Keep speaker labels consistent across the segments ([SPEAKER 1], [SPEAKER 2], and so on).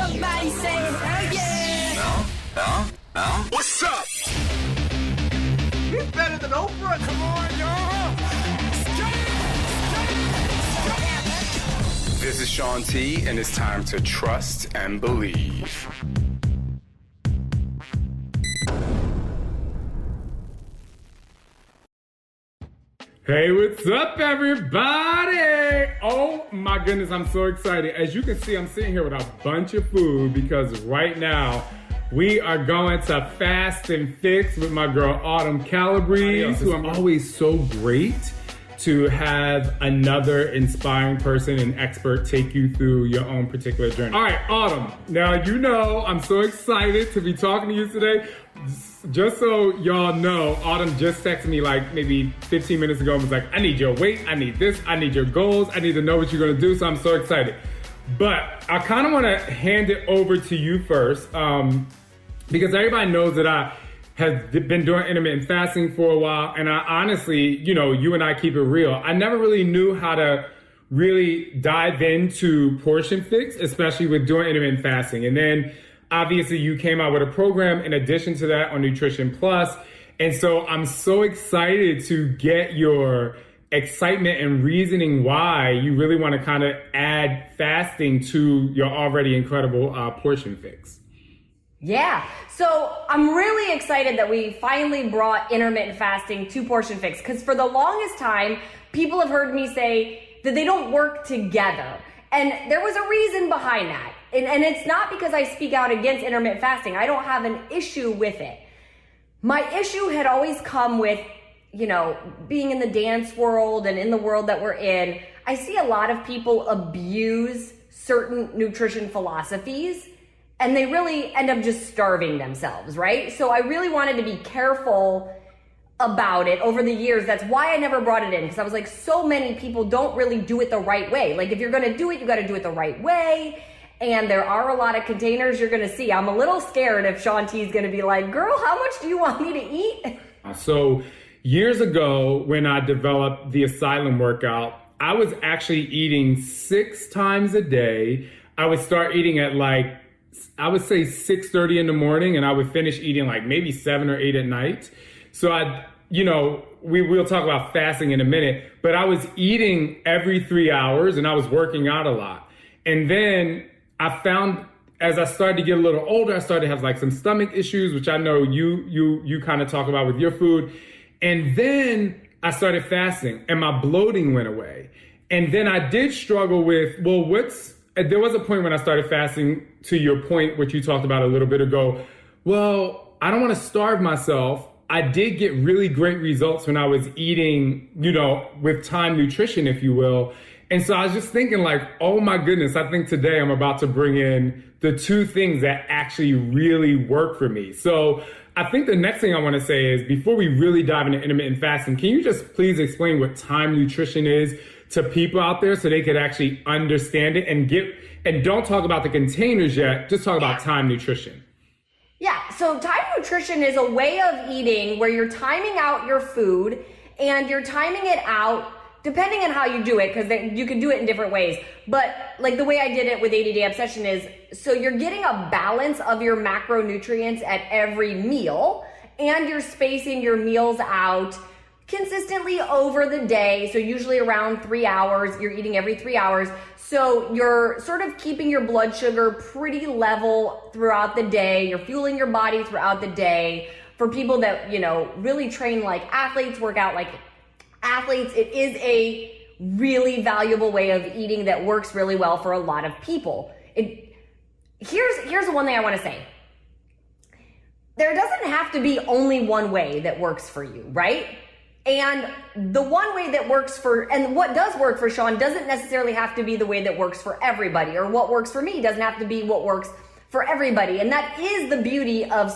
[SPEAKER 1] Somebody say hell yeah.
[SPEAKER 2] What's up?
[SPEAKER 3] He's better than Oprah.
[SPEAKER 2] Come on, y'all. This is Shaun T, and it's time to trust and believe.
[SPEAKER 4] Hey, what's up, everybody? Oh my goodness, I'm so excited. As you can see, I'm sitting here with a bunch of food because right now we are going to Fast and Fix with my girl Autumn Calabrese, who I'm always so great to have another inspiring person and expert take you through your own particular journey. All right, Autumn, now you know I'm so excited to be talking to you today. Just so y'all know, Autumn just texted me like maybe 15 minutes ago and was like, I need your weight, I need this, I need your goals, I need to know what you're gonna do, so I'm so excited. But I kind of wanna hand it over to you first, because everybody knows that I have been doing intermittent fasting for a while, and I honestly, you and I keep it real. I never really knew how to really dive into portion fix, especially with doing intermittent fasting. And then obviously you came out with a program in addition to that on Nutrition Plus. And so I'm so excited to get your excitement and reasoning why you really want to kind of add fasting to your already incredible portion fix.
[SPEAKER 5] Yeah, so I'm really excited that we finally brought intermittent fasting to portion fix, because for the longest time, people have heard me say that they don't work together. And there was a reason behind that. And it's not because I speak out against intermittent fasting. I don't have an issue with it. My issue had always come with, being in the dance world and in the world that we're in. I see a lot of people abuse certain nutrition philosophies, and they really end up just starving themselves, right? So I really wanted to be careful about it over the years. That's why I never brought it in, because I was like, so many people don't really do it the right way. Like, if you're gonna do it, you gotta do it the right way. And there are a lot of containers you're gonna see. I'm a little scared if Shaun T is gonna be like, girl, how much do you want me to eat?
[SPEAKER 4] So years ago, when I developed the Asylum workout, I was actually eating 6 times a day. I would start eating at I would say 6:30 in the morning, and I would finish eating like maybe 7 or 8 at night. So we'll talk about fasting in a minute, but I was eating every 3 hours and I was working out a lot. And then I found, as I started to get a little older, I started to have like some stomach issues, which I know you kind of talk about with your food. And then I started fasting and my bloating went away. And then I did struggle with, there was a point when I started fasting, to your point, which you talked about a little bit ago. Well, I don't want to starve myself. I did get really great results when I was eating, with time nutrition, if you will. And so I was just thinking like, oh my goodness, I think today I'm about to bring in the 2 things that actually really work for me. So I think the next thing I want to say is, before we really dive into intermittent fasting, can you just please explain what time nutrition is to people out there so they could actually understand it and don't talk about the containers yet, just talk about time nutrition.
[SPEAKER 5] Yeah, so time nutrition is a way of eating where you're timing out your food, and you're timing it out depending on how you do it, because you can do it in different ways. But like the way I did it with 80-Day Obsession is, so you're getting a balance of your macronutrients at every meal, and you're spacing your meals out consistently over the day. So usually around 3 hours, you're eating every 3 hours. So you're sort of keeping your blood sugar pretty level throughout the day. You're fueling your body throughout the day. For people that, really train like athletes, work out like athletes, it is a really valuable way of eating that works really well for a lot of people. Here's the one thing I want to say. There doesn't have to be only one way that works for you, right? And the one way that works and what does work for Shaun doesn't necessarily have to be the way that works for everybody, or what works for me doesn't have to be what works for everybody. And that is the beauty of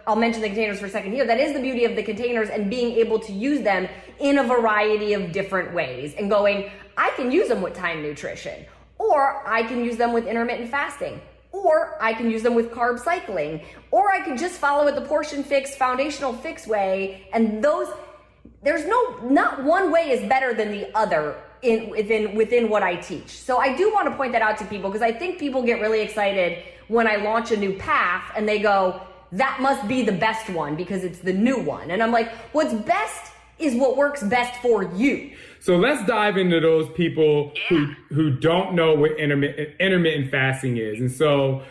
[SPEAKER 5] I'll mention the containers for a second here. That is the beauty of the containers and being able to use them in a variety of different ways and going, I can use them with time nutrition, or I can use them with intermittent fasting, or I can use them with carb cycling, or I could just follow it the portion fix, foundational fix way. And not one way is better than the other within what I teach. So I do want to point that out to people because I think people get really excited when I launch a new path and they go, that must be the best one because it's the new one. And I'm like, what's best is what works best for you.
[SPEAKER 4] So let's dive into those people who don't know what intermittent fasting is. And so,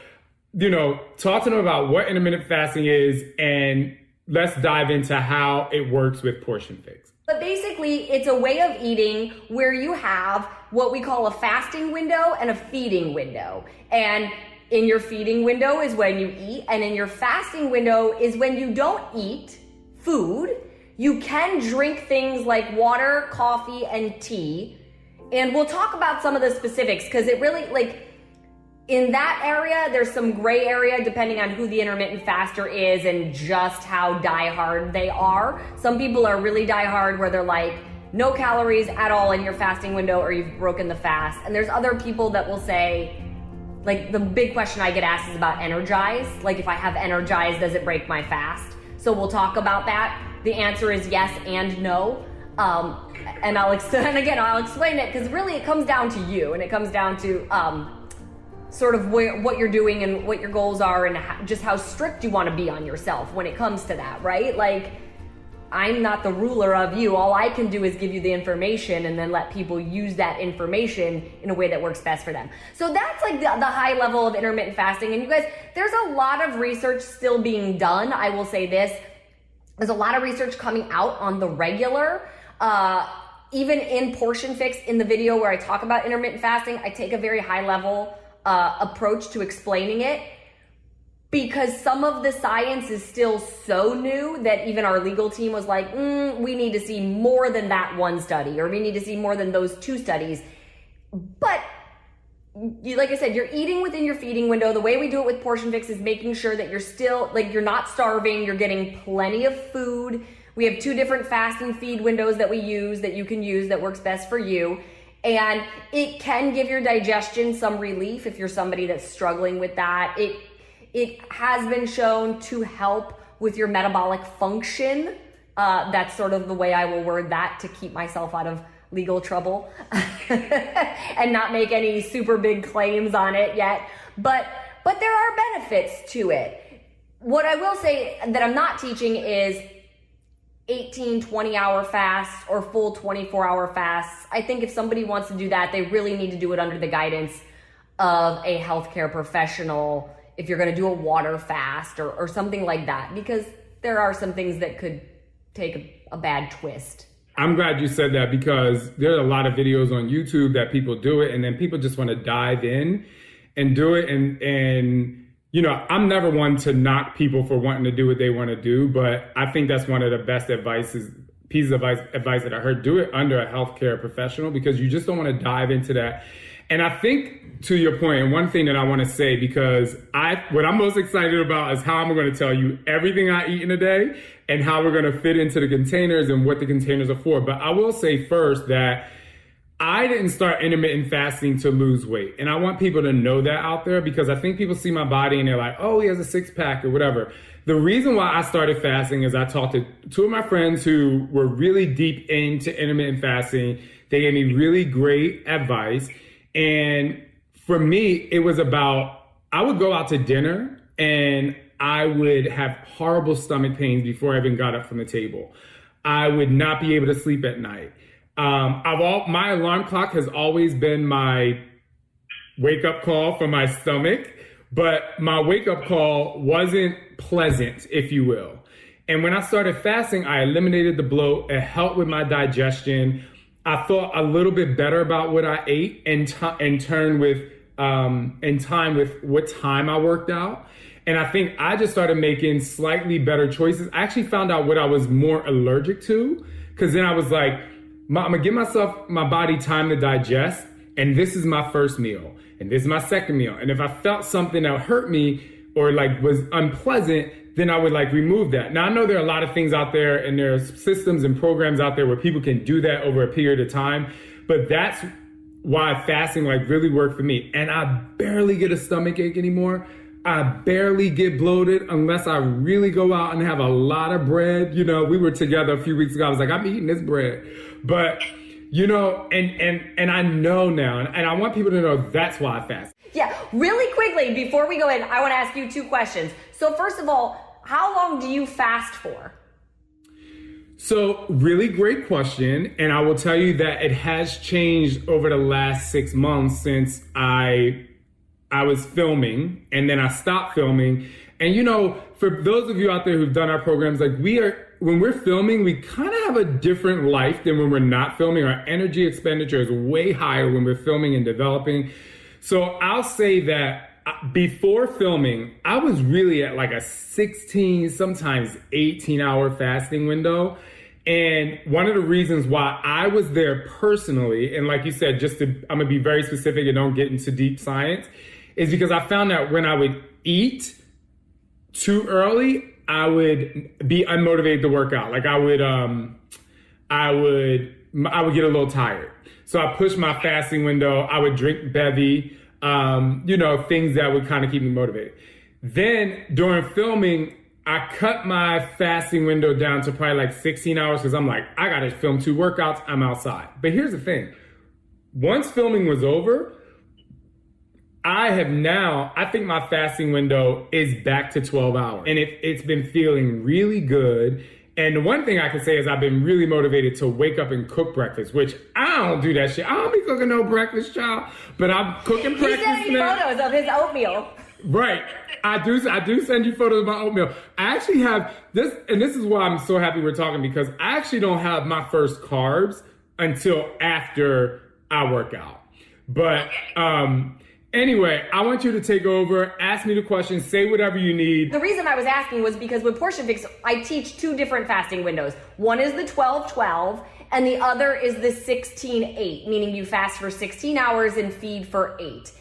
[SPEAKER 4] talk to them about what intermittent fasting is, and let's dive into how it works with Portion Fix.
[SPEAKER 5] But basically, it's a way of eating where you have what we call a fasting window and a feeding window. And in your feeding window is when you eat, and in your fasting window is when you don't eat food. You can drink things like water, coffee, and tea. And we'll talk about some of the specifics because it really, in that area, there's some gray area depending on who the intermittent faster is and just how diehard they are. Some people are really diehard where they're like, no calories at all in your fasting window or you've broken the fast. And there's other people that will say, the big question I get asked is about Energize. If I have Energize, does it break my fast? So we'll talk about that. The answer is yes and no. And I'll explain it because really it comes down to you, and it comes down to sort of what you're doing and what your goals are and just how strict you want to be on yourself when it comes to that, right? I'm not the ruler of you. All I can do is give you the information and then let people use that information in a way that works best for them. So that's the high level of intermittent fasting. And you guys, there's a lot of research still being done. I will say this. There's a lot of research coming out on the regular. Even in Portion Fix, in the video where I talk about intermittent fasting, I take a very high level approach to explaining it because some of the science is still so new that even our legal team was like, we need to see more than that one study, or we need to see more than those two studies. But like I said, you're eating within your feeding window. The way we do it with Portion Fix is making sure that you're still, you're not starving, you're getting plenty of food. We have 2 different fast and feed windows that we use, that you can use, that works best for you. And it can give your digestion some relief if you're somebody that's struggling with that. It has been shown to help with your metabolic function. That's sort of the way I will word that to keep myself out of legal trouble and not make any super big claims on it yet. But there are benefits to it. What I will say that I'm not teaching is 18, 20-hour fasts or full 24-hour fasts. I think if somebody wants to do that, they really need to do it under the guidance of a healthcare professional if you're going to do a water fast or something like that, because there are some things that could take a bad twist.
[SPEAKER 4] I'm glad you said that because there are a lot of videos on YouTube that people do it and then people just want to dive in and do it. And I'm never one to knock people for wanting to do what they want to do, but I think that's one of the best pieces of advice that I heard. Do it under a healthcare professional because you just don't want to dive into that. And I think to your point, and one thing that I want to say, because what I'm most excited about is how I'm going to tell you everything I eat in a day and how we're going to fit into the containers and what the containers are for. But I will say first that I didn't start intermittent fasting to lose weight. And I want people to know that out there because I think people see my body and they're like, oh, he has a 6-pack or whatever. The reason why I started fasting is I talked to 2 of my friends who were really deep into intermittent fasting. They gave me really great advice. And for me, it was about, I would go out to dinner and I would have horrible stomach pains before I even got up from the table. I would not be able to sleep at night. My alarm clock has always been my wake up call for my stomach, but my wake up call wasn't pleasant, if you will. And when I started fasting, I eliminated the bloat. It helped with my digestion. I thought a little bit better about what I ate in time with what time I worked out. And I think I just started making slightly better choices. I actually found out what I was more allergic to, because then I was like, I'm gonna give my body time to digest. And this is my first meal. And this is my second meal. And if I felt something that hurt me or was unpleasant, then I would remove that. Now I know there are a lot of things out there and there are systems and programs out there where people can do that over a period of time, but that's why fasting really worked for me. And I barely get a stomach ache anymore. I barely get bloated unless I really go out and have a lot of bread. We were together a few weeks ago. I was like, I'm eating this bread. But, You know, and I know now, and I want people to know that's why I fast.
[SPEAKER 5] Yeah, really quickly, before we go in, I want to ask you 2 questions. So first of all, how long do you fast for?
[SPEAKER 4] So really great question. And I will tell you that it has changed over the last 6 months since I was filming and then I stopped filming. And you know, for those of you out there who've done our programs, like when we're filming, we kind of have a different life than when we're not filming. Our energy expenditure is way higher when we're filming and developing. So I'll say that before filming, I was really at like a 16, sometimes 18-hour fasting window. And one of the reasons why I was there personally, and like you said, I'm gonna be very specific and don't get into deep science, is because I found that when I would eat too early, I would be unmotivated to work out. Like I would get a little tired. So I pushed my fasting window. I would drink bevy, things that would kind of keep me motivated. Then during filming, I cut my fasting window down to probably like 16 hours because I'm like, I gotta film 2 workouts, I'm outside. But here's the thing. Once filming was over, I think my fasting window is back to 12 hours. And it's been feeling really good. And the one thing I can say is I've been really motivated to wake up and cook breakfast, which I don't do that shit. I don't be cooking no breakfast, child. But I'm cooking breakfast now.
[SPEAKER 5] He sent me photos of his oatmeal.
[SPEAKER 4] Right. I do send you photos of my oatmeal. I actually have this, and this is why I'm so happy we're talking, because I actually don't have my first carbs until after I work out. But anyway, I want you to take over, ask me the questions, say whatever you need.
[SPEAKER 5] The reason I was asking was because with Portion Fix, I teach 2 different fasting windows. One is the 12-12, and the other is the 16-8, meaning you fast for 16 hours and feed for 8.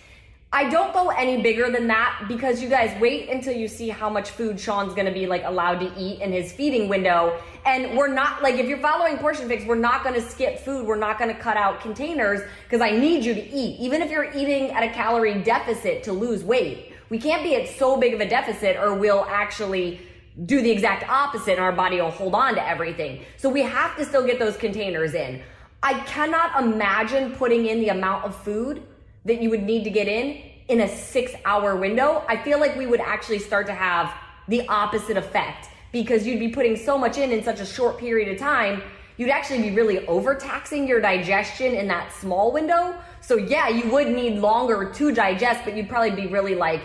[SPEAKER 5] I don't go any bigger than that because you guys wait until you see how much food Shaun's gonna be like allowed to eat in his feeding window. And we're not, like, if you're following Portion Fix, we're not gonna skip food. We're not gonna cut out containers because I need you to eat. Even if you're eating at a calorie deficit to lose weight, we can't be at so big of a deficit or we'll actually do the exact opposite and our body will hold on to everything. So we have to still get those containers in. I cannot imagine putting in the amount of food that you would need to get in a 6-hour window. I feel like we would actually start to have the opposite effect because you'd be putting so much in such a short period of time. You'd actually be really overtaxing your digestion in that small window. So yeah, you would need longer to digest, but you'd probably be really like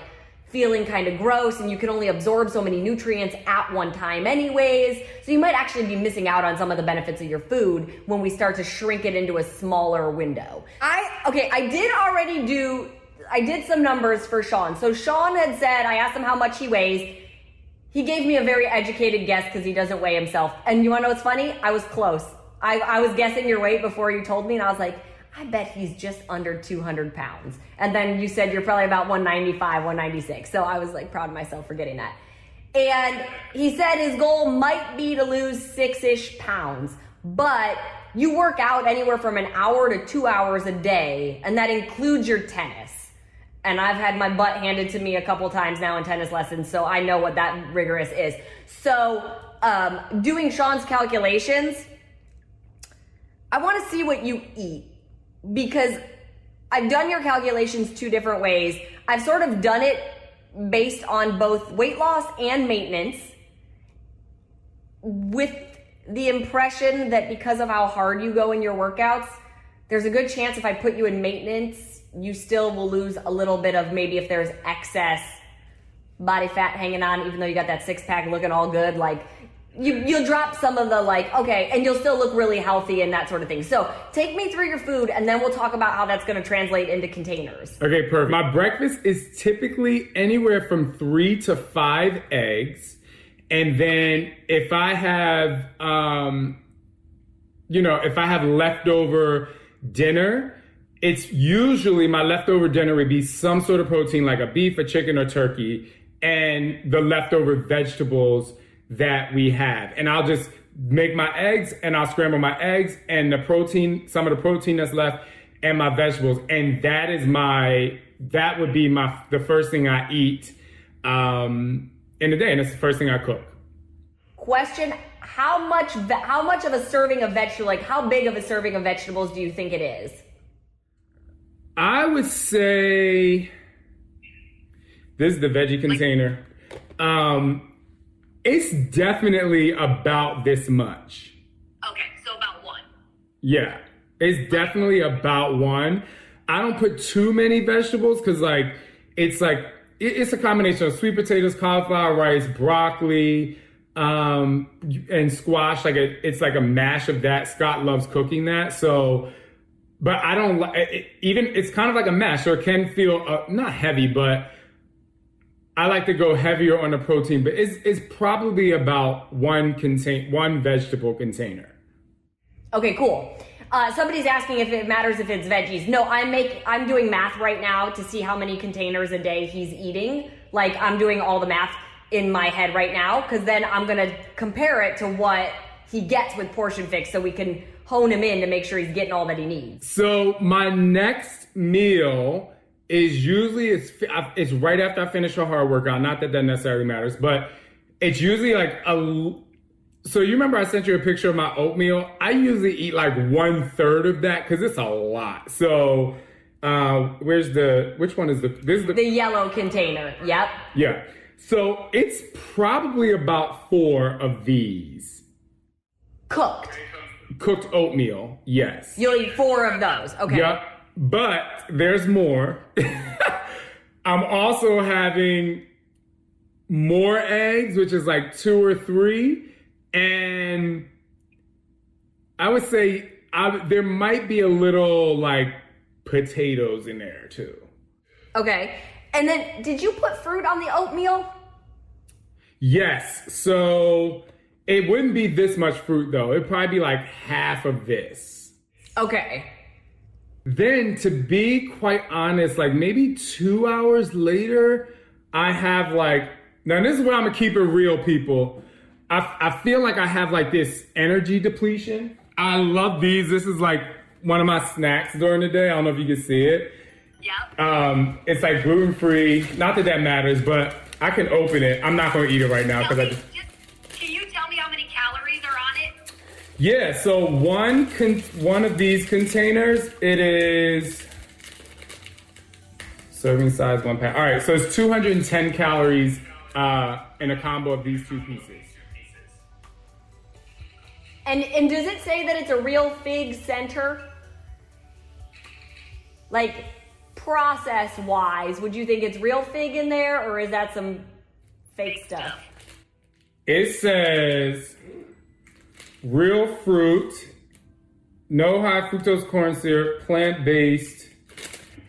[SPEAKER 5] feeling kind of gross and you can only absorb so many nutrients at one time anyways. So you might actually be missing out on some of the benefits of your food when we start to shrink it into a smaller window. I did some numbers for Shaun. So Shaun had said, I asked him how much he weighs. He gave me a very educated guess because he doesn't weigh himself. And you wanna know what's funny? I was close. I was guessing your weight before you told me and I was like, I bet he's just under 200 pounds. And then you said you're probably about 195, 196. So I was like proud of myself for getting that. And he said his goal might be to lose 6-ish pounds, but you work out anywhere from an hour to 2 hours a day, and that includes your tennis. And I've had my butt handed to me a couple times now in tennis lessons, so I know what that rigorous is. So doing Shaun's calculations, I want to see what you eat because I've done your calculations 2 different ways. I've sort of done it based on both weight loss and maintenance with the impression that because of how hard you go in your workouts, there's a good chance if I put you in maintenance, you still will lose a little bit of maybe if there's excess body fat hanging on, even though you got that 6-pack looking all good, like you'll drop some of the like, okay, and you'll still look really healthy and that sort of thing. So take me through your food and then we'll talk about how that's going to translate into containers.
[SPEAKER 4] Okay, perfect. My breakfast is typically anywhere from 3 to 5 eggs. And then if I have, if I have leftover dinner, it's usually my leftover dinner would be some sort of protein like a beef, a chicken, or turkey, and the leftover vegetables that we have. And I'll just make my eggs and I'll scramble my eggs and the protein, some of the protein that's left, and my vegetables. And that would be the first thing I eat in the day. And it's the first thing I cook.
[SPEAKER 5] Question, how much of a serving of vegetable, like how big of a serving of vegetables do you think it is?
[SPEAKER 4] I would say this is the veggie container. It's definitely about this much.
[SPEAKER 5] Okay, so about one.
[SPEAKER 4] Yeah, it's definitely about one. I don't put too many vegetables because it's a combination of sweet potatoes, cauliflower rice, broccoli, and squash. It's like a mash of that. Scott loves cooking that. So, but I don't even, it's kind of like a mash, so it can feel not heavy, but I like to go heavier on the protein, but it's probably about one vegetable container.
[SPEAKER 5] Okay, cool. Somebody's asking if it matters if it's veggies. No, I'm doing math right now to see how many containers a day he's eating. Like, I'm doing all the math in my head right now, because then I'm gonna compare it to what he gets with Portion Fix, so we can hone him in to make sure he's getting all that he needs.
[SPEAKER 4] So my next meal is usually it's right after I finish a hard workout. Not that necessarily matters, but it's usually so you remember I sent you a picture of my oatmeal? I usually eat like 1/3 of that because it's a lot. So which one is
[SPEAKER 5] the yellow container? Yep.
[SPEAKER 4] Yeah. So it's probably about 4 of these. Cooked oatmeal, yes.
[SPEAKER 5] You'll eat 4 of those, okay.
[SPEAKER 4] Yep. But there's more. I'm also having more eggs, which is like 2 or 3. And I would say there might be a little like potatoes in there too.
[SPEAKER 5] Okay. And then did you put fruit on the oatmeal?
[SPEAKER 4] Yes. So it wouldn't be this much fruit though. It'd probably be like half of this.
[SPEAKER 5] Okay.
[SPEAKER 4] Then, to be quite honest, like maybe 2 hours later, I have now this is where I'm gonna keep it real, people. I feel like I have like this energy depletion. I love these. This is like one of my snacks during the day. I don't know if you can see it.
[SPEAKER 5] Yeah.
[SPEAKER 4] It's like gluten-free. Not that matters, but I can open it. I'm not gonna eat it right now because
[SPEAKER 5] Can you tell me how many calories are on it?
[SPEAKER 4] Yeah, so one of these containers, it is serving size 1 pound. All right, so it's 210 calories in a combo of these 2 pieces.
[SPEAKER 5] And does it say that it's a real fig center? Like, process-wise, would you think it's real fig in there, or is that some fake stuff?
[SPEAKER 4] It says real fruit, no high fructose corn syrup, plant-based.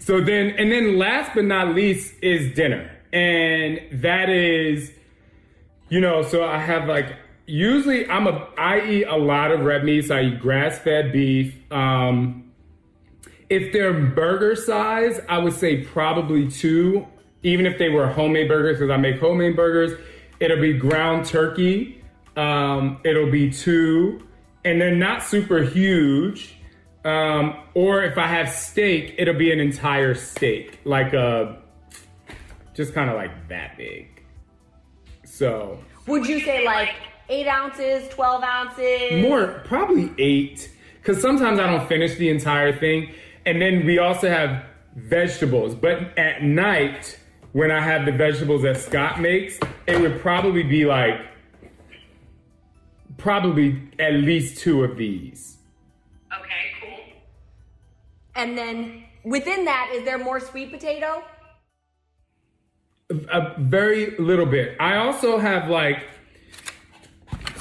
[SPEAKER 4] And then last but not least is dinner. And that is, so I have usually I eat a lot of red meats. I eat grass-fed beef. If they're burger size, I would say probably 2, even if they were homemade burgers, because I make homemade burgers. It'll be ground turkey. It'll be 2, and they're not super huge. Or if I have steak, it'll be an entire steak, just kind of like that big. So.
[SPEAKER 5] Would you say 8 ounces, 12 ounces?
[SPEAKER 4] More, probably 8, because sometimes I don't finish the entire thing. And then we also have vegetables, but at night, when I have the vegetables that Scott makes, it would probably be at least 2 of these.
[SPEAKER 5] Okay, cool. And then within that, is there more sweet potato?
[SPEAKER 4] A very little bit. I also have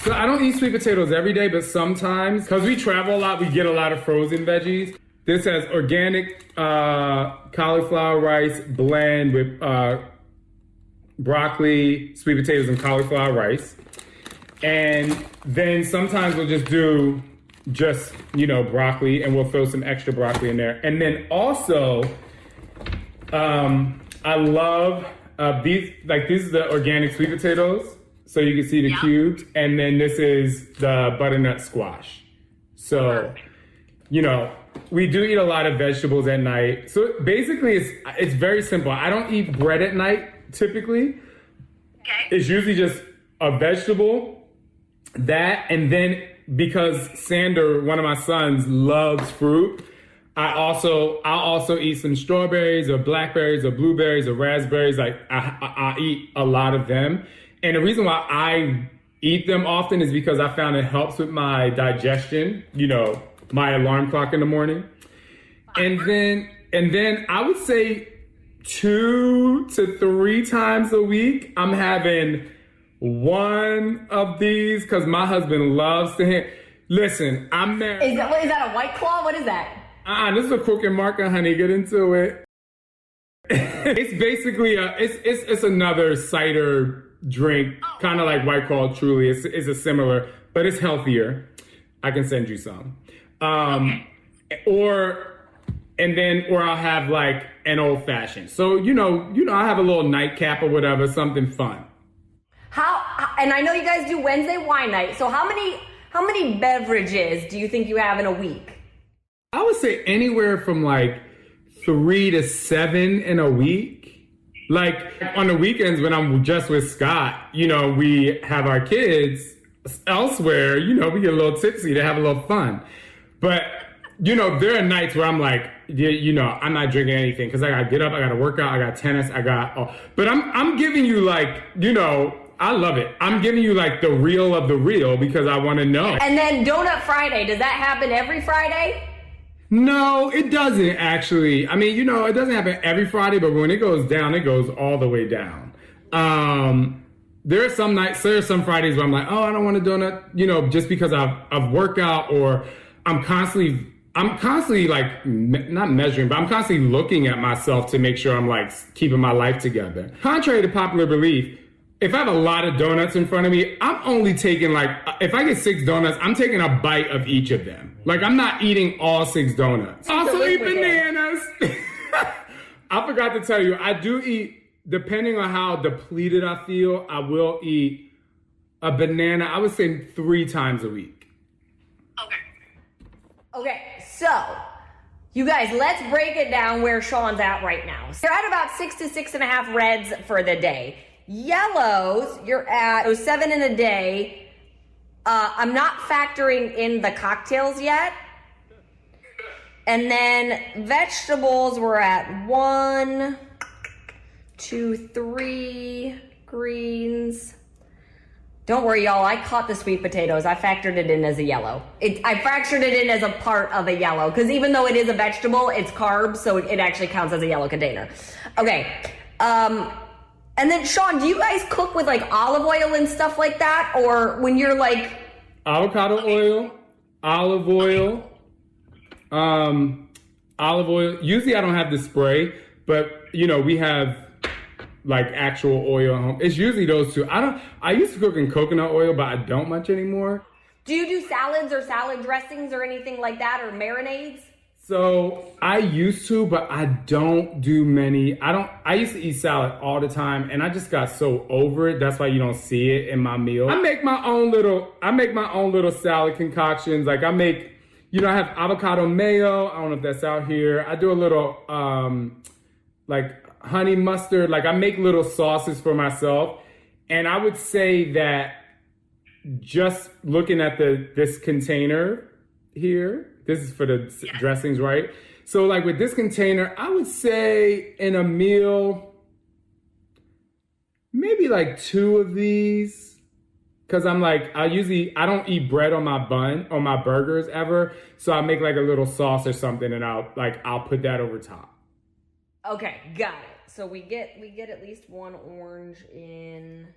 [SPEAKER 4] so I don't eat sweet potatoes every day, but sometimes, because we travel a lot, we get a lot of frozen veggies. This has organic cauliflower rice blend with broccoli, sweet potatoes, and cauliflower rice. And then sometimes we'll just do broccoli, and we'll throw some extra broccoli in there. And then also, I love these is the organic sweet potatoes. So you can see the cubes. And then this is the butternut squash. So, we do eat a lot of vegetables at night. So basically, it's very simple. I don't eat bread at night, typically.
[SPEAKER 5] Okay.
[SPEAKER 4] It's usually just a vegetable That, and then because Sander, one of my sons, loves fruit, I'll also eat some strawberries or blackberries or blueberries or raspberries. Like I eat a lot of them. And the reason why I eat them often is because I found it helps with my digestion, my alarm clock in the morning. And then I would say 2 to 3 times a week, I'm having one of these because my husband loves to hit. Listen, I'm married.
[SPEAKER 5] Is that a White Claw? What is that?
[SPEAKER 4] This is a Crook and Marker, honey. Get into it. It's basically it's another cider drink, kind of like White Claw. Truly, it's a similar, but it's healthier. I can send you some. Or I'll have like an old fashioned. So I have a little nightcap or whatever, something fun.
[SPEAKER 5] And I know you guys do Wednesday wine night. So how many beverages do you think you have in a week?
[SPEAKER 4] I would say anywhere from like 3 to 7 in a week. Like on the weekends when I'm just with Scott, we have our kids elsewhere, we get a little tipsy to have a little fun. But, there are nights where I'm like, I'm not drinking anything because I got to get up, I got to work out, I got tennis, but I'm giving you like, I love it. I'm giving you like the real of the real because I want to know.
[SPEAKER 5] And then Donut Friday, does that happen every Friday?
[SPEAKER 4] No, it doesn't actually. I mean, it doesn't happen every Friday, but when it goes down, it goes all the way down. There are some Fridays where I'm like, oh, I don't want a donut, just because I've worked out or I'm constantly like not measuring, but I'm constantly looking at myself to make sure I'm like keeping my life together. Contrary to popular belief, if I have a lot of donuts in front of me, I'm only taking if I get 6 donuts, I'm taking a bite of each of them. Like I'm not eating all 6 donuts. Also eat bananas. I forgot to tell you, I do eat, depending on how depleted I feel, I will eat a banana, I would say 3 times a week.
[SPEAKER 5] Okay, so you guys, let's break it down where Shaun's at right now. So you're at about 6 to 6.5 reds for the day. Yellows, you're at 7 in a day. I'm not factoring in the cocktails yet. And then vegetables, we're at 1, 2, 3 greens. Don't worry, y'all. I caught the sweet potatoes. I factored it in as a yellow. I factored it in as a part of a yellow because even though it is a vegetable, it's carbs, so it actually counts as a yellow container. Okay. And then, Shaun, do you guys cook with like olive oil and stuff like that? Or when you're like...
[SPEAKER 4] Avocado oil, olive oil. Usually I don't have the spray, but we have like actual oil at home. It's usually those two. I used to cook in coconut oil, but I don't much anymore.
[SPEAKER 5] Do you do salads or salad dressings or anything like that, or marinades?
[SPEAKER 4] So I used to, but I don't do many. I used to eat salad all the time and I just got so over it. That's why you don't see it in my meal. I make my own little salad concoctions. Like I make, I have avocado mayo. I don't know if that's out here. I do a little, like honey mustard. Like I make little sauces for myself. And I would say that just looking at this container here, this is for the dressings, right? So like with this container, I would say in a meal, maybe like 2 of these. Cause I'm like, I don't eat bread on my bun, on my burgers ever. So I make like a little sauce or something and I'll put that over top.
[SPEAKER 5] Okay, got it. So we get at least 1 orange in.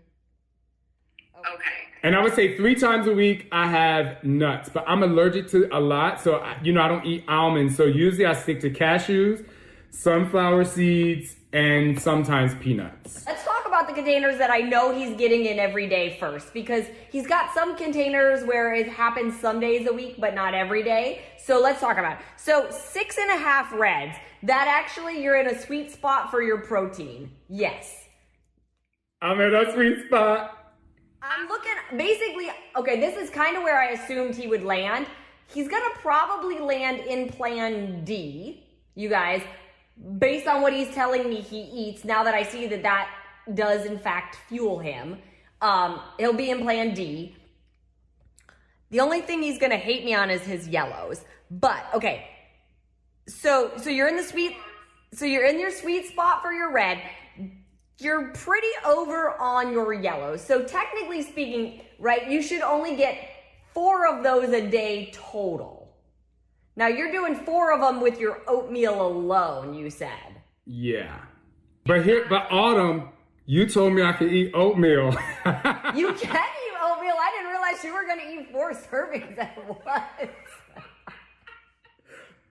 [SPEAKER 5] Okay.
[SPEAKER 4] And I would say 3 times a week I have nuts, but I'm allergic to a lot. So, I don't eat almonds. So usually I stick to cashews, sunflower seeds, and sometimes peanuts.
[SPEAKER 5] Let's talk about the containers that I know he's getting in every day first, because he's got some containers where it happens some days a week, but not every day. So let's talk about it. So 6.5 reds, that actually you're in a sweet spot for your protein. Yes.
[SPEAKER 4] I'm in a sweet spot.
[SPEAKER 5] I'm looking, basically, okay, this is kind of where I assumed he would land. He's going to probably land in plan D, you guys, based on what he's telling me he eats, now that I see that does in fact fuel him. He'll be in plan D. The only thing he's gonna hate me on is his yellows. But okay, so you're in your sweet spot for your red. You're pretty over on your yellows. So technically speaking, right, you should only get 4 of those a day total. Now you're doing 4 of them with your oatmeal alone, you said.
[SPEAKER 4] Yeah. But Autumn, you told me I could eat oatmeal.
[SPEAKER 5] You can eat oatmeal. I didn't realize you were going to eat 4 servings at once.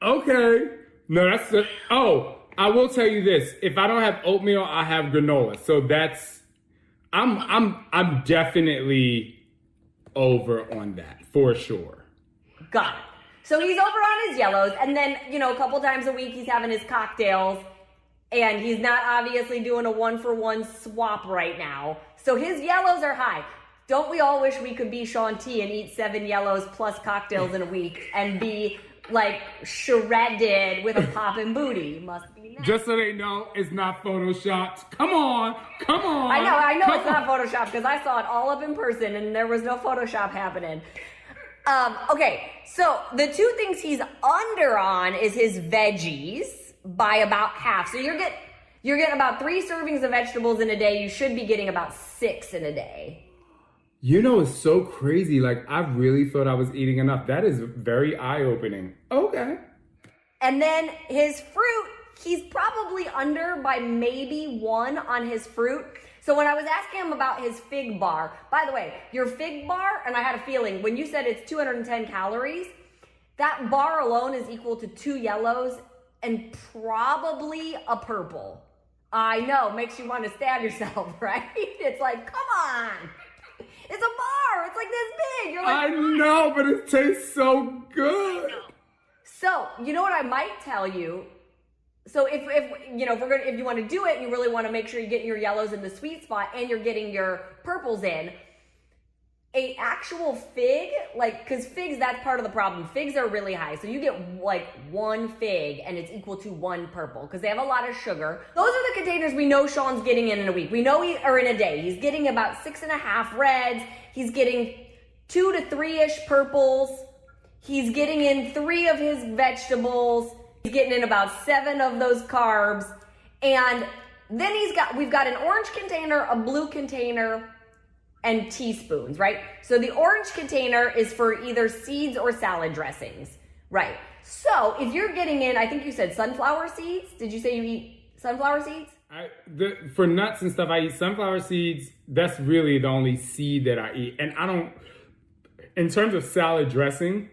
[SPEAKER 4] Okay. No, I will tell you this. If I don't have oatmeal, I have granola. So I'm definitely over on that for sure.
[SPEAKER 5] Got it. So he's over on his yellows, and then, a couple times a week he's having his cocktails, and he's not obviously doing a 1-for-1 swap right now. So his yellows are high. Don't we all wish we could be Shaun T and eat 7 yellows plus cocktails in a week and be like shredded with a poppin' booty? Must be nice.
[SPEAKER 4] Just so they know, it's not photoshopped. Come on.
[SPEAKER 5] I know it's not photoshopped because I saw it all up in person and there was no Photoshop happening. Okay, so the 2 things he's under on is his veggies by about half. So you're getting about 3 servings of vegetables in a day. You should be getting about 6 in a day.
[SPEAKER 4] It's so crazy. Like, I really thought I was eating enough. That is very eye-opening. Okay.
[SPEAKER 5] And then his fruit, he's probably under by maybe 1 on his fruit. So when I was asking him about his fig bar, by the way, your fig bar, and I had a feeling, when you said it's 210 calories, that bar alone is equal to 2 yellows and probably a purple. I know, makes you want to stab yourself, right? It's like, come on. It's a bar. It's like this big. You're like,
[SPEAKER 4] I know, but it tastes so good.
[SPEAKER 5] So, you know what I might tell you? So if you want to do it, and you really want to make sure you're getting your yellows in the sweet spot and you're getting your purples in, a actual fig, because figs, that's part of the problem. Figs are really high. So you get like 1 fig and it's equal to 1 purple because they have a lot of sugar. Those are the containers we know Shaun's getting in a week. We know or in a day. He's getting about 6.5 reds. He's getting 2 to 3-ish purples. He's getting in 3 of his vegetables. He's getting in about 7 of those carbs. And then we've got an orange container, a blue container, and teaspoons, right? So the orange container is for either seeds or salad dressings, right? So if you're getting in, I think you said sunflower seeds. Did you say you eat sunflower seeds?
[SPEAKER 4] For nuts and stuff, I eat sunflower seeds. That's really the only seed that I eat. And in terms of salad dressing,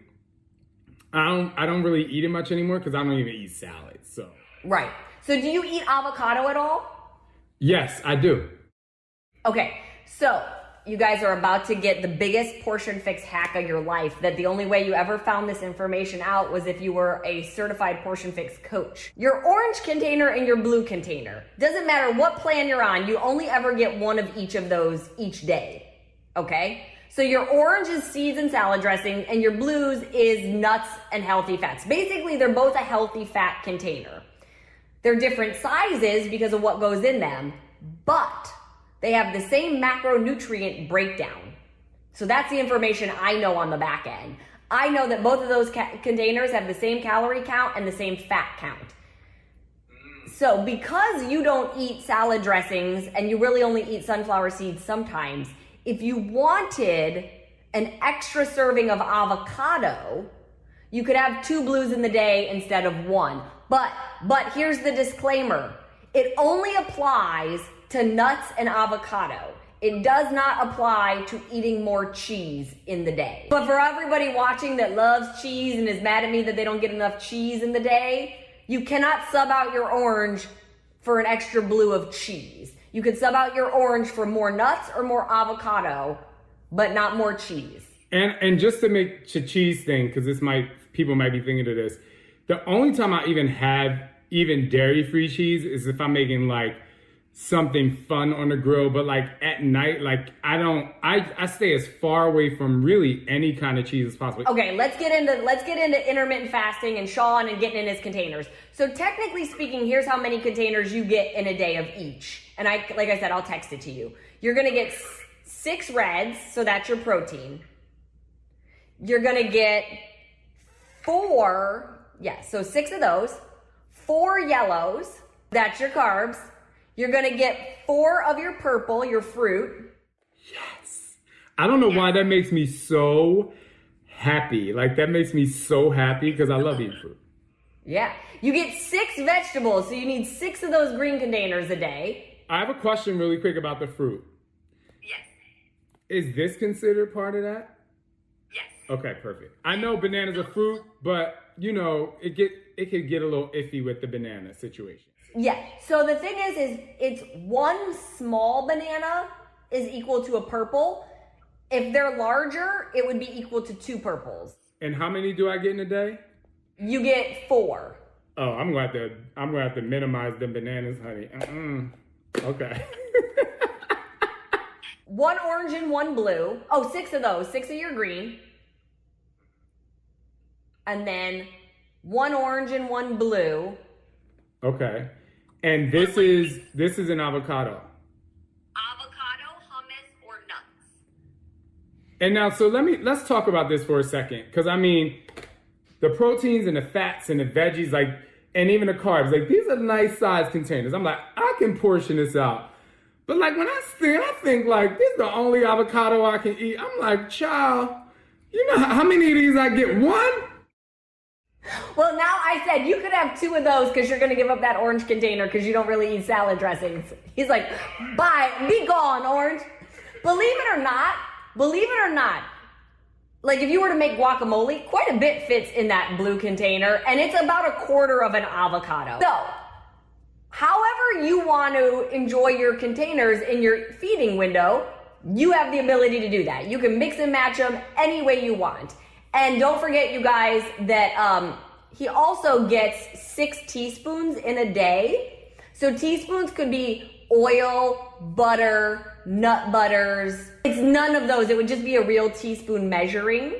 [SPEAKER 4] I don't really eat it much anymore because I don't even eat salad, so.
[SPEAKER 5] Right. So do you eat avocado at all?
[SPEAKER 4] Yes, I do.
[SPEAKER 5] Okay, so you guys are about to get the biggest portion fix hack of your life, that the only way you ever found this information out was if you were a certified portion fix coach. Your orange container and your blue container. Doesn't matter what plan you're on, you only ever get 1 of each of those each day, okay? So your orange is seeds and salad dressing, and your blues is nuts and healthy fats. Basically, they're both a healthy fat container. They're different sizes because of what goes in them, but they have the same macronutrient breakdown. So that's the information I know on the back end. I know that both of those containers have the same calorie count and the same fat count. So because you don't eat salad dressings and you really only eat sunflower seeds sometimes, if you wanted an extra serving of avocado, you could have 2 blues in the day instead of 1. But here's the disclaimer. It only applies to nuts and avocado. It does not apply to eating more cheese in the day. But for everybody watching that loves cheese and is mad at me that they don't get enough cheese in the day, you cannot sub out your orange for an extra blue of cheese. You could sub out your orange for more nuts or more avocado, but not more cheese.
[SPEAKER 4] And just to make the cheese thing, because people might be thinking of this, the only time I even have dairy-free cheese is if I'm making like something fun on the grill, but like at night, like I stay as far away from really any kind of cheese as possible.
[SPEAKER 5] Okay, let's get into intermittent fasting and Shaun and getting in his containers. So technically speaking, here's how many containers you get in a day of each. And like I said, I'll text it to you. You're gonna get 6 reds, so that's your protein. you're gonna get 4, so 6 of those, 4 yellows, that's your carbs. You're gonna get 4 of your purple, your fruit.
[SPEAKER 4] Yes. I don't know why that makes me so happy. Like, that makes me so happy because I love eating fruit.
[SPEAKER 5] Yeah. You get 6 vegetables, so you need 6 of those green containers a day.
[SPEAKER 4] I have a question really quick about the fruit.
[SPEAKER 1] Yes.
[SPEAKER 4] Is this considered part of that?
[SPEAKER 1] Yes.
[SPEAKER 4] Okay, perfect. I know bananas are fruit, but you know, it could get a little iffy with the banana situation.
[SPEAKER 5] Yeah. So the thing is it's 1 small banana is equal to a purple. If they're larger, it would be equal to 2 purples.
[SPEAKER 4] And how many do I get in a day?
[SPEAKER 5] You get 4.
[SPEAKER 4] Oh, I'm gonna have to minimize the bananas, honey. Okay.
[SPEAKER 5] 1 orange and 1 blue. Oh, 6 of those. 6 of your green. And then 1 orange and 1 blue.
[SPEAKER 4] Okay. And this is an avocado.
[SPEAKER 1] Avocado, hummus, or nuts.
[SPEAKER 4] And now, so let's talk about this for a second. Because I mean, the proteins and the fats and the veggies, like, and even the carbs, like, these are nice size containers. I'm like, I can portion this out. But like, when I think like, this is the only avocado I can eat. I'm like, child, you know how many of these I get? 1?
[SPEAKER 5] Well, now I said you could have 2 of those because you're going to give up that orange container because you don't really eat salad dressings. He's like, bye, be gone, orange. Believe it or not, like if you were to make guacamole, quite a bit fits in that blue container, and it's about 1/4 of an avocado. So, however you want to enjoy your containers in your feeding window, you have the ability to do that. You can mix and match them any way you want. And don't forget, you guys, that he also gets 6 teaspoons in a day. So teaspoons could be oil, butter, nut butters. It's none of those. It would just be a real teaspoon measuring.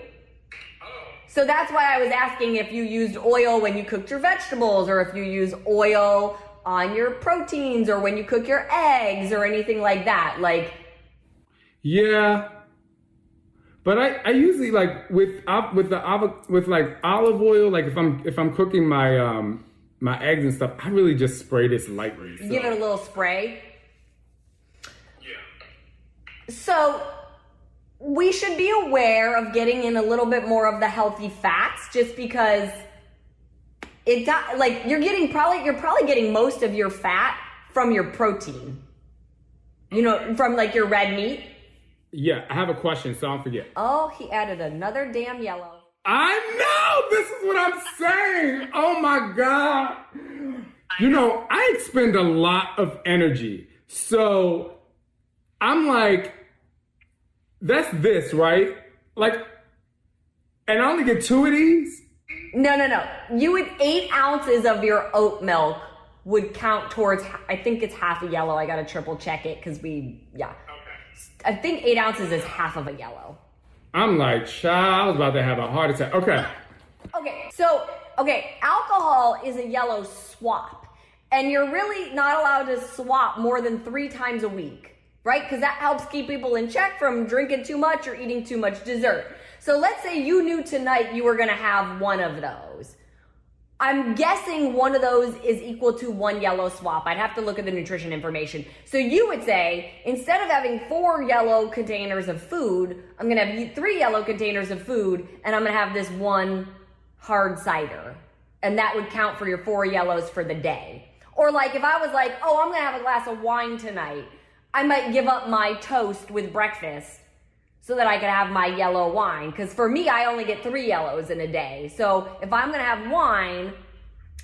[SPEAKER 5] So that's why I was asking if you used oil when you cooked your vegetables, or if you use oil on your proteins, or when you cook your eggs, or anything like that. Like,
[SPEAKER 4] yeah. But I usually like with like olive oil, like if I'm cooking my my eggs and stuff, I really just spray this lightly. So.
[SPEAKER 5] Give it a little spray.
[SPEAKER 1] Yeah.
[SPEAKER 5] So we should be aware of getting in a little bit more of the healthy fats, just because like you're probably getting most of your fat from your protein. You know, from like your red meat.
[SPEAKER 4] Yeah, I have a question, so I don't forget.
[SPEAKER 5] Oh, he added another damn yellow.
[SPEAKER 4] I know! This is what I'm saying! Oh my God! You know, I expend a lot of energy. So, I'm like, that's this, right? Like, and I only get 2 of these?
[SPEAKER 5] No. You would 8 ounces of your oat milk would count towards, I think it's half a yellow. I gotta triple check it because I think 8 ounces is half of a yellow.
[SPEAKER 4] I'm like, child, I was about to have a heart attack. Okay.
[SPEAKER 5] Okay, alcohol is a yellow swap. And you're really not allowed to swap more than 3 times a week, right? Because that helps keep people in check from drinking too much or eating too much dessert. So let's say you knew tonight you were gonna have 1 of those. I'm guessing 1 of those is equal to 1 yellow swap. I'd have to look at the nutrition information. So you would say, instead of having 4 yellow containers of food, I'm gonna have 3 yellow containers of food, and I'm gonna have this 1 hard cider. And that would count for your 4 yellows for the day. Or like if I was like, oh, I'm gonna have a glass of wine tonight, I might give up my toast with breakfast so that I could have my yellow wine. Because for me, I only get 3 yellows in a day. So if I'm gonna have wine,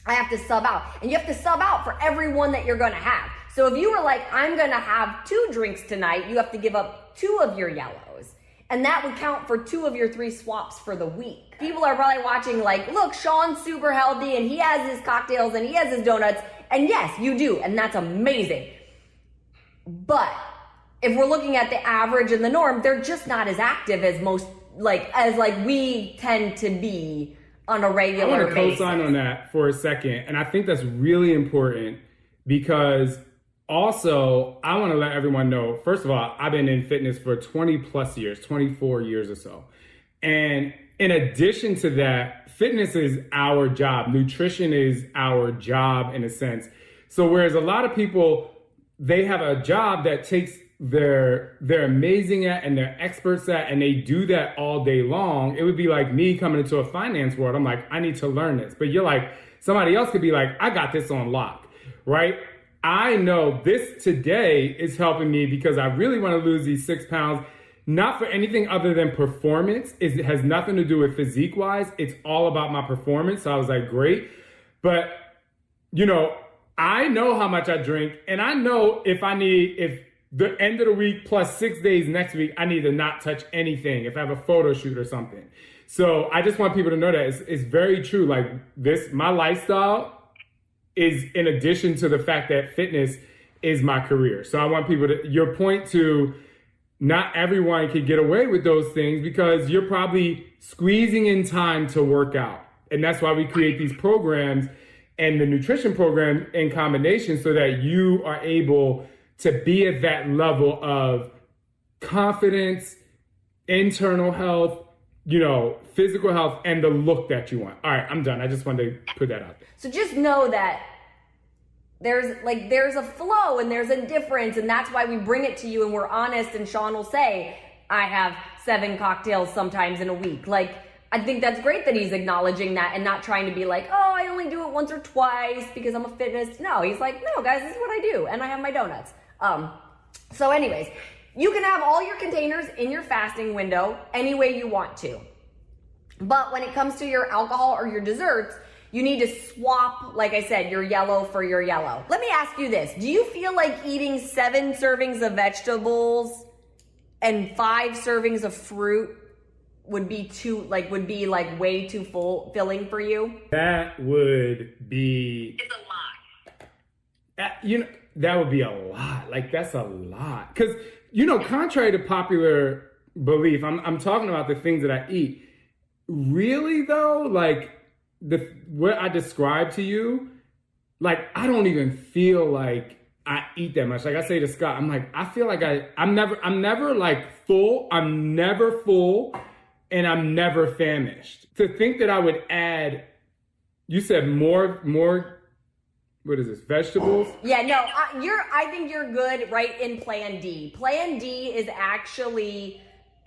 [SPEAKER 5] I have to sub out. And you have to sub out for every one that you're gonna have. So if you were like, I'm gonna have 2 drinks tonight, you have to give up 2 of your yellows. And that would count for 2 of your 3 swaps for the week. People are probably watching like, look, Shaun's super healthy and he has his cocktails and he has his donuts. And yes, you do, and that's amazing. But if we're looking at the average and the norm, they're just not as active as we tend to be on a regular basis.
[SPEAKER 4] I want to co-sign on that for a second. And I think that's really important because also I want to let everyone know, first of all, I've been in fitness for 20 plus years, 24 years or so. And in addition to that, fitness is our job. Nutrition is our job in a sense. So whereas a lot of people, they have a job that takes they're amazing at and they're experts at, and they do that all day long. It would be like me coming into a finance world. I'm like, I need to learn this. But you're like, somebody else could be like, I got this on lock, right? I know this today is helping me because I really want to lose these 6 pounds, not for anything other than performance. It has nothing to do with physique wise. It's all about my performance. So I was like, great. But, you know, I know how much I drink, and I know if the end of the week plus 6 days next week, I need to not touch anything if I have a photo shoot or something. So I just want people to know that it's very true. Like my lifestyle is in addition to the fact that fitness is my career. So I want people to, your point to, not everyone can get away with those things because you're probably squeezing in time to work out. And that's why we create these programs and the nutrition program in combination so that you are able to be at that level of confidence, internal health, you know, physical health, and the look that you want. All right, I'm done. I just wanted to put that out there.
[SPEAKER 5] So just know that there's a flow and there's a difference, and that's why we bring it to you and we're honest. And Shaun will say, I have 7 cocktails sometimes in a week. Like, I think that's great that he's acknowledging that and not trying to be like, oh, I only do it once or twice because I'm a fitness. No, he's like, no, guys, this is what I do, and I have my donuts. So anyways, you can have all your containers in your fasting window any way you want to. But when it comes to your alcohol or your desserts, you need to swap, like I said, your yellow for your yellow. Let me ask you this. Do you feel like eating 7 servings of vegetables and 5 servings of fruit would be way too filling for you?
[SPEAKER 4] That would be...
[SPEAKER 1] It's a lot.
[SPEAKER 4] You know, that would be a lot. Like, that's a lot. Because, you know, contrary to popular belief, I'm talking about the things that I eat. Really, though, like, what I described to you, like, I don't even feel like I eat that much. Like I say to Scott, I'm like, I feel like I'm never like full. I'm never full, and I'm never famished. To think that I would add, you said more, what is this, vegetables?
[SPEAKER 5] Yeah, no, I think you're good right in Plan D. Plan D is actually,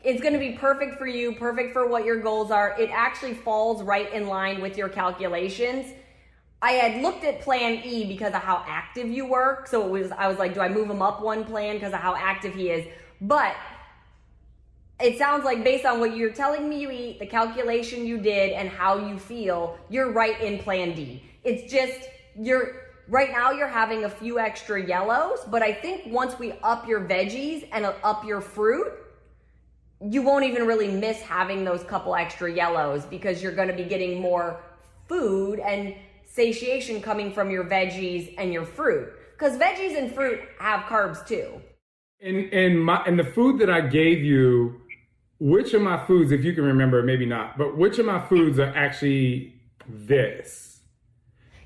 [SPEAKER 5] it's going to be perfect for you, perfect for what your goals are. It actually falls right in line with your calculations. I had looked at Plan E because of how active you work. So I was like, do I move him up one plan because of how active he is? But it sounds like based on what you're telling me you eat, the calculation you did, and how you feel, you're right in Plan D. It's just, right now you're having a few extra yellows, but I think once we up your veggies and up your fruit, you won't even really miss having those couple extra yellows because you're going to be getting more food and satiation coming from your veggies and your fruit. Because veggies and fruit have carbs too.
[SPEAKER 4] And the food that I gave you, which of my foods, if you can remember, maybe not, but which of my foods are actually this?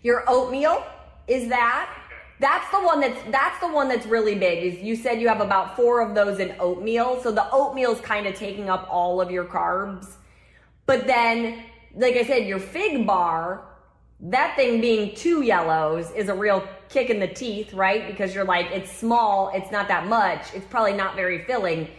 [SPEAKER 5] Your oatmeal is that. That's the one that's really big. Is you said you have about 4 of those in oatmeal. So the oatmeal's kind of taking up all of your carbs. But then, like I said, your fig bar, that thing being 2 yellows is a real kick in the teeth, right? Because you're like, it's small, it's not that much, it's probably not very filling,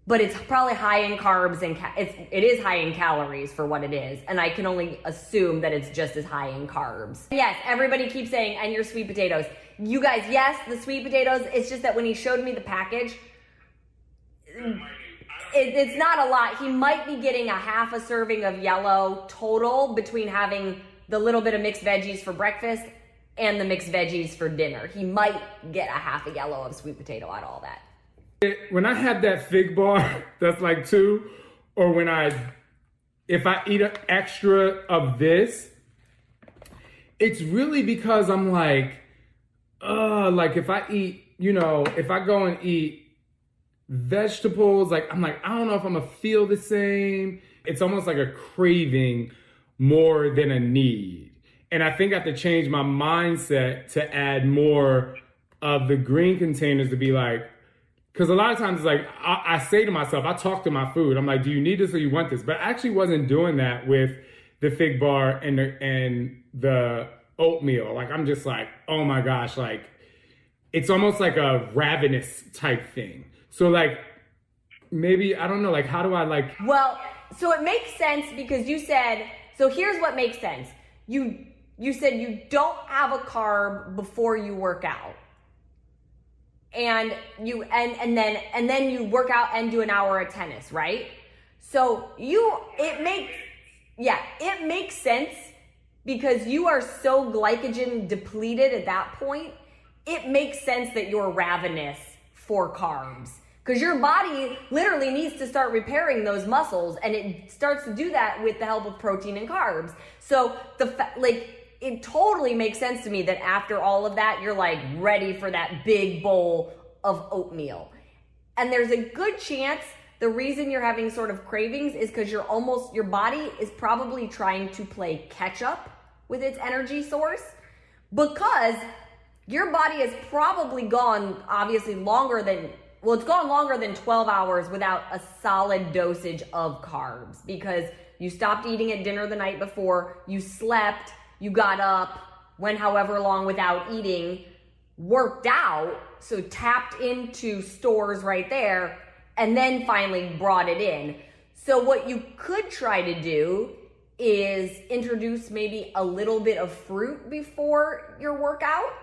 [SPEAKER 5] but it's probably high in carbs and it is high in calories for what it is. And I can only assume that it's just as high in carbs. Yes, everybody keeps saying, and your sweet potatoes. You guys, yes, the sweet potatoes, it's just that when he showed me the package, it's not a lot. He might be getting a half a serving of yellow total between having the little bit of mixed veggies for breakfast and the mixed veggies for dinner. He might get a half a yellow of sweet potato out of all that.
[SPEAKER 4] When I have that fig bar, that's like 2, or if I eat an extra of this, it's really because I'm like if I eat, if I go and eat vegetables, like I'm like, I don't know if I'm gonna feel the same. It's almost like a craving more than a need. And I think I have to change my mindset to add more of the green containers to be like, because a lot of times, like, I say to myself, I talk to my food. I'm like, do you need this or you want this? But I actually wasn't doing that with the fig bar and the oatmeal. Like, I'm just like, oh my gosh, like, it's almost like a ravenous type thing. So, like, maybe, I don't know, like, how do I, like...
[SPEAKER 5] Well, so it makes sense because you said, so here's what makes sense. You said you don't have a carb before you work out. And then you work out and do an hour of tennis, right? So it makes sense because you are so glycogen depleted at that point. It makes sense that you're ravenous for carbs because your body literally needs to start repairing those muscles, and it starts to do that with the help of protein and carbs. So it totally makes sense to me that after all of that, you're like ready for that big bowl of oatmeal. And there's a good chance the reason you're having sort of cravings is because your body is probably trying to play catch up with its energy source, because your body has probably gone obviously it's gone longer than 12 hours without a solid dosage of carbs, because you stopped eating at dinner the night before, you slept, you got up, went however long without eating, worked out, so tapped into stores right there, and then finally brought it in. So what you could try to do is introduce maybe a little bit of fruit before your workout,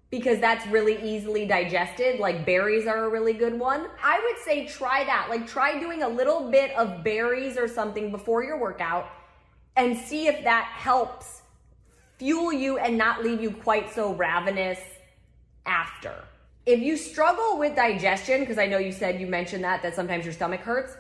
[SPEAKER 5] because that's really easily digested. Like berries are a really good one. I would say try that. Like try doing a little bit of berries or something before your workout and see if that helps fuel you and not leave you quite so ravenous after. If you struggle with digestion, because I know you mentioned that sometimes your stomach hurts,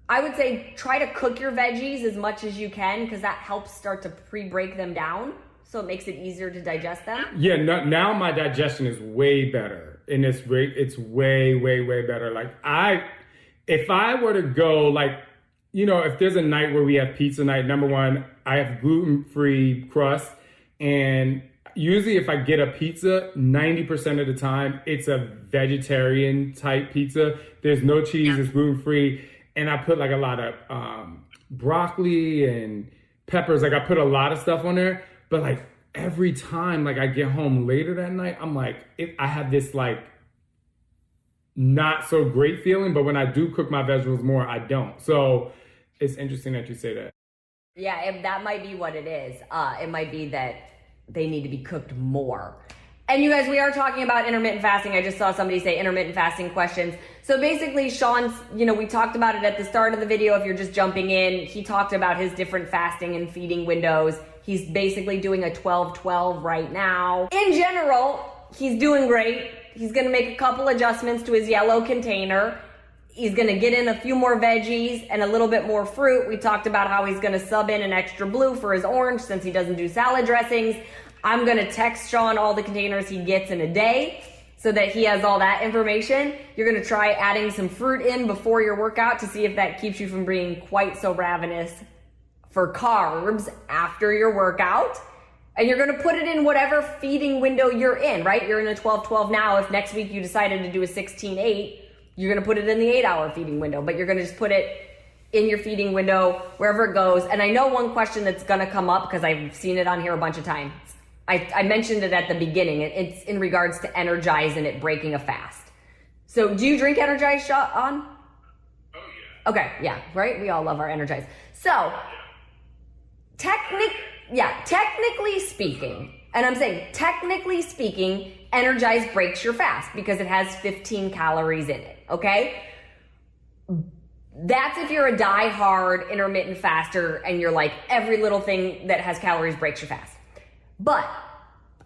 [SPEAKER 5] I would say try to cook your veggies as much as you can, because that helps start to pre-break them down, so it makes it easier to digest them.
[SPEAKER 4] Yeah, now my digestion is way better, and it's way, way, way better. Like if I were to go, like, you know, if there's a night where we have pizza night, number one, I have gluten-free crust, and usually if I get a pizza, 90% of the time, it's a vegetarian type pizza. There's no cheese, it's gluten-free. And I put like a lot of broccoli and peppers. Like I put a lot of stuff on there. But like every time like I get home later that night, I'm like, I have this like not so great feeling. But when I do cook my vegetables more, I don't. So it's interesting that you say that.
[SPEAKER 5] Yeah, that might be what it is. It might be that they need to be cooked more. And you guys, we are talking about intermittent fasting. I just saw somebody say intermittent fasting questions. So basically, Shaun, we talked about it at the start of the video. If you're just jumping in, he talked about his different fasting and feeding windows. He's basically doing a 12-12 right now. In general, he's doing great. He's going to make a couple adjustments to his yellow container. He's going to get in a few more veggies and a little bit more fruit. We talked about how he's going to sub in an extra blue for his orange since he doesn't do salad dressings. I'm going to text Shaun all the containers he gets in a day so that he has all that information. You're going to try adding some fruit in before your workout to see if that keeps you from being quite so ravenous for carbs after your workout. And you're going to put it in whatever feeding window you're in, right? You're in a 12-12 now. If next week you decided to do a 16-8, you're going to put it in the 8-hour feeding window, but you're going to just put it in your feeding window wherever it goes. And I know one question that's going to come up because I've seen it on here a bunch of times. I mentioned it at the beginning. It's in regards to Energize and it breaking a fast. So do you drink Energize, Shaun?
[SPEAKER 2] Oh, yeah.
[SPEAKER 5] Okay, yeah, right? We all love our Energize. So, technically speaking, and I'm saying technically speaking, Energize breaks your fast because it has 15 calories in it, okay? That's if you're a die-hard intermittent faster and you're like, every little thing that has calories breaks your fast. But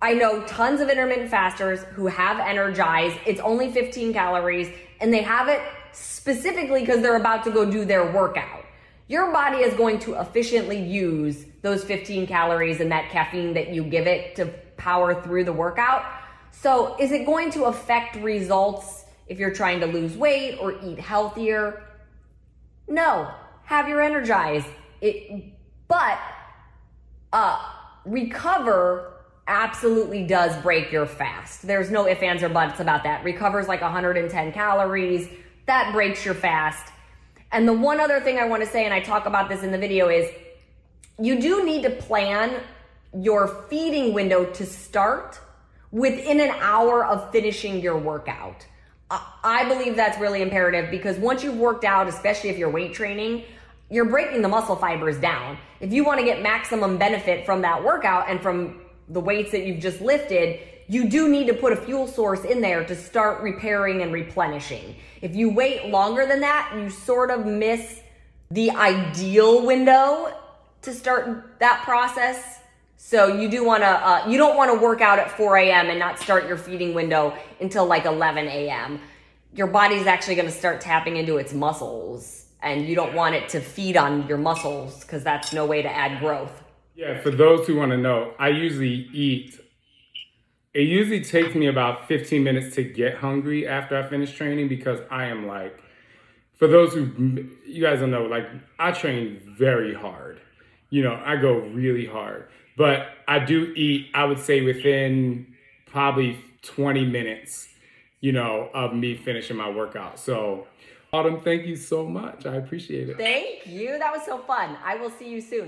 [SPEAKER 5] I know tons of intermittent fasters who have Energize. It's only 15 calories and they have it specifically because they're about to go do their workout. Your body is going to efficiently use those 15 calories and that caffeine that you give it to power through the workout. So is it going to affect results if you're trying to lose weight or eat healthier? No, have your Energize. But recover absolutely does break your fast. There's no ifs, ands, or buts about that. Recovers like 110 calories. That breaks your fast. And the one other thing I want to say, and I talk about this in the video, is you do need to plan your feeding window to start within an hour of finishing your workout. I believe that's really imperative because once you've worked out, especially if you're weight training, you're breaking the muscle fibers down. If you want to get maximum benefit from that workout and from the weights that you've just lifted, you do need to put a fuel source in there to start repairing and replenishing. If you wait longer than that, you sort of miss the ideal window to start that process. So you do want to, you don't want to work out at 4 a.m. and not start your feeding window until like 11 a.m. Your body's actually going to start tapping into its muscles, and you don't want it to feed on your muscles because that's no way to add growth.
[SPEAKER 4] Yeah, for those who want to know, I usually eat. It usually takes me about 15 minutes to get hungry after I finish training because I am like, for those who, you guys don't know, like I train very hard. You know, I go really hard. But I do eat, I would say within probably 20 minutes, you know, of me finishing my workout. So, Autumn, thank you so much. I appreciate it.
[SPEAKER 5] Thank you. That was so fun. I will see you soon.